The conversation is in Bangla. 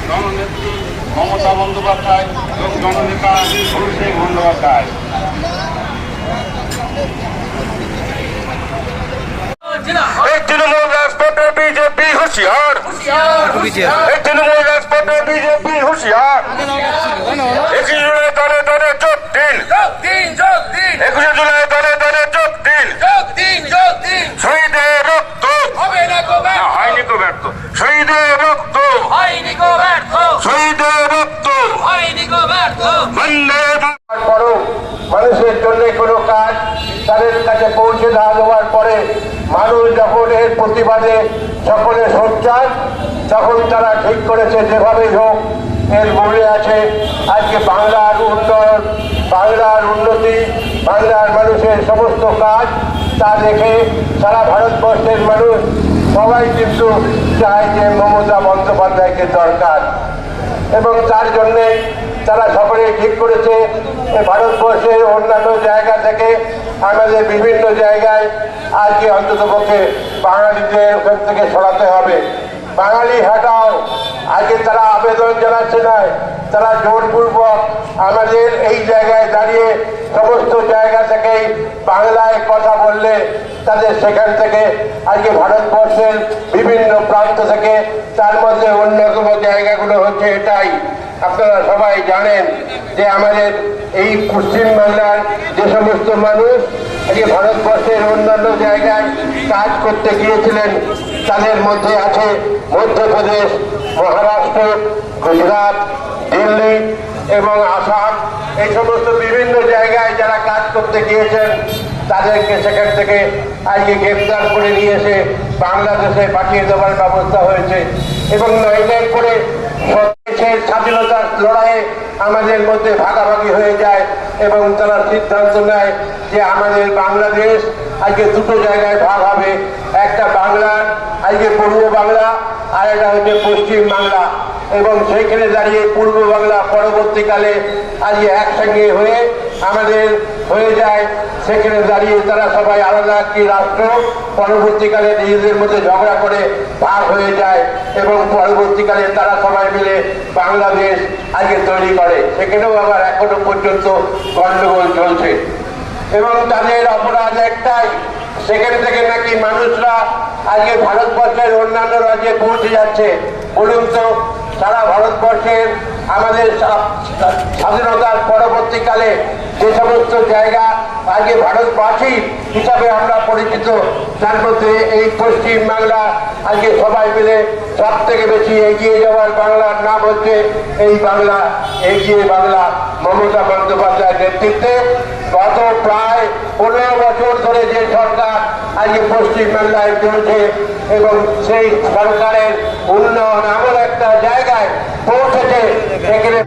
জননেত্রী মমতা বন্দ্যোপাধ্যায় এবং জননেতা অভিষেক বন্দ্যোপাধ্যায়। তৃণমূল রাজপথে বিজেপি হুঁশিয়ার, তৃণমূল রাজপথে বিজেপি হুঁশিয়ার। 21 জুলাই দলে দলে যোগ দিন, 21 জুলাই দলে দলে যোগ দিন। শহীদের রক্ত হয়নি কো ব্যর্থ, শহীদের রক্ত শহীদের রক্ত মানুষের জন্য কোনো কাজ তাদের কাছে পৌঁছে না দেওয়ার পরে মানুষ যখন এর প্রতিবাদে সকলে সোচ্চার, তখন তারা ঠিক করেছে যেভাবেই হোক এর মূলে আছে আজকে বাংলার উন্নয়ন, বাংলার উন্নতি, বাংলার মানুষের সমস্ত কাজ। তা দেখে সারা ভারতবর্ষের মানুষ সবাই কিন্তু চায় যে মমতা বন্দ্যোপাধ্যায়কে দরকার, এবং তার জন্যে তারা সকলেই ঠিক করেছে ভারতবর্ষের অন্যান্য জায়গা থেকে আমাদের বিভিন্ন জায়গায় আজকে অন্ততপক্ষে বাঙালিদের ওখান থেকে সরাতে হবে। বাঙালি হাটাও, আজকে তারা আবেদন জানাচ্ছে না, তারা জোরপূর্বক আমাদের এই জায়গায় দাঁড়িয়ে সমস্ত জায়গা থেকেই বাংলায় কথা বললে তাদের সেখান থেকে আজকে ভারতবর্ষের বিভিন্ন প্রান্ত থেকে, তার মধ্যে অন্যতম জায়গাগুলো হচ্ছে এটাই। আপনারা সবাই জানেন যে আমাদের এই পশ্চিমবাংলার যে সমস্ত মানুষ আজকে ভারতবর্ষের অন্যান্য জায়গায় কাজ করতে গিয়েছিলেন, তাদের মধ্যে আছে মধ্যপ্রদেশ, মহারাষ্ট্র, গুজরাট, দিল্লি এবং আসাম। এই সমস্ত বিভিন্ন জায়গায় যারা কাজ করতে গিয়েছেন তাদেরকে সেখান থেকে আজকে গ্রেপ্তার করে নিয়ে এসে বাংলাদেশে পাঠিয়ে দেওয়ার ব্যবস্থা হয়েছে, এবং নয় করে দেশের স্বাধীনতার লড়াইয়ে আমাদের মধ্যে ভাগাভাগি হয়ে যায়, এবং তারা সিদ্ধান্ত নেয় যে আমাদের বাংলাদেশ আজকে দুটো জায়গায় ভাগ হবে। একটা বাংলার আজকে পূর্ব বাংলা, আর একটা হচ্ছে পশ্চিম বাংলা, এবং সেইখানে দাঁড়িয়ে পূর্ব বাংলা পরবর্তীকালে আজকে একসঙ্গে হয়ে আমাদের হয়ে যায়। সেখানে দাঁড়িয়ে তারা সবাই আলাদা একটি রাষ্ট্র, পরবর্তীকালে নিজেদের মধ্যে ঝগড়া করে ভাগ হয়ে যায়, এবং পরবর্তীকালে তারা সবাই মিলে বাংলাদেশ আজকে তৈরি করে। সেখানেও আবার এখনো পর্যন্ত গন্ডগোল চলছে, এবং তাদের অপরাধ একটাই, সেখান থেকে নাকি মানুষরা আজকে ভারতবর্ষের অন্যান্য রাজ্যে পৌঁছে যাচ্ছে। বলুন তো, সারা ভারতবর্ষের আমাদের স্বাধীনতার পরবর্তীকালে যে সমস্ত জায়গা আজকে ভারতবাসী হিসাবে আমরা পরিচিত, তার মধ্যে এই পশ্চিম বাংলা আজকে সবাই মিলে সব থেকে বেশি এগিয়ে যাওয়ার বাংলার নাম হচ্ছে এই বাংলা, এগিয়ে বাংলা। মমতা বন্দ্যোপাধ্যায়ের নেতৃত্বে গত প্রায় 15 বছর ধরে যে সরকার আজকে পশ্চিমবাংলায় চলছে, এবং সেই সরকারের উন্নয়ন এমন একটা জায়গায় পৌঁছেছে, এখানে